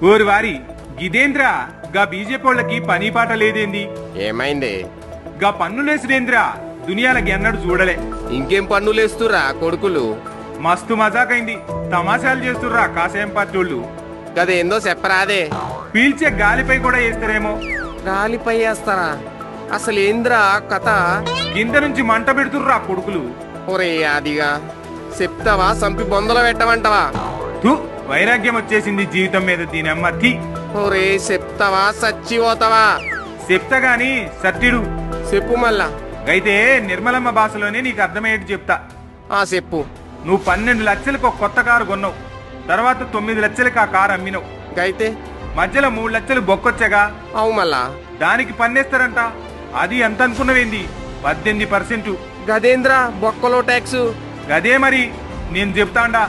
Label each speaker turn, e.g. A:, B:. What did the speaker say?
A: ఓరి వారి గిదేంద్ర గా బీజేపీళ్ళకి పని పాట లేదేంది?
B: ఏమైంది?
A: గా పన్నులేసుడేంద్ర దునియాలకి ఎన్నడూ చూడలే.
B: ఇంకేం పన్నులేస్తురా కొడుకులు?
A: మస్తు మజాకైంది. తమాషాలు చేస్తుర్రా కాసేం పార్టీళ్ళు.
B: గదేందో చెప్పరాదే.
A: పీల్చే గాలిపై కూడా వేస్తారేమో.
B: గాలిపై వేస్తారా? అసలేంద్రా కథ?
A: కింద నుంచి మంట పెడుతుర్రా కొడుకులు.
B: ఒరే అదిగా చెప్తావా? సంపి బొందలో పెట్టమంటావా?
A: తూ వైరాగ్యం వచ్చేసింది జీవితం మీద దీనమ్మ థీ.
B: ఒరే చెప్తావా? చచ్చిపోతావా?
A: చెప్తా గాని సత్యుడు
B: చెప్పు మళ్ళా.
A: అయితే నిర్మలమ్మ భాషలోనే నీకు అర్థమయ్యేది చెప్తా.
B: చెప్పు.
A: నువ్వు 12 లక్షలకు ఒక కొత్త కారు కొన్నావు. తర్వాత 9 లక్షలకు ఆ కారు అమ్మినావు.
B: అయితే
A: మధ్యలో 3 లక్షలు బొక్కొచ్చాగా.
B: అవు మళ్ళా
A: దానికి పన్నేస్తారంట. అది ఎంత అనుకున్నవేంది? 18%.
B: గదేంద్రా బొక్కలో ట్యాక్స్?
A: గదే మరి నేను చెప్తాండా.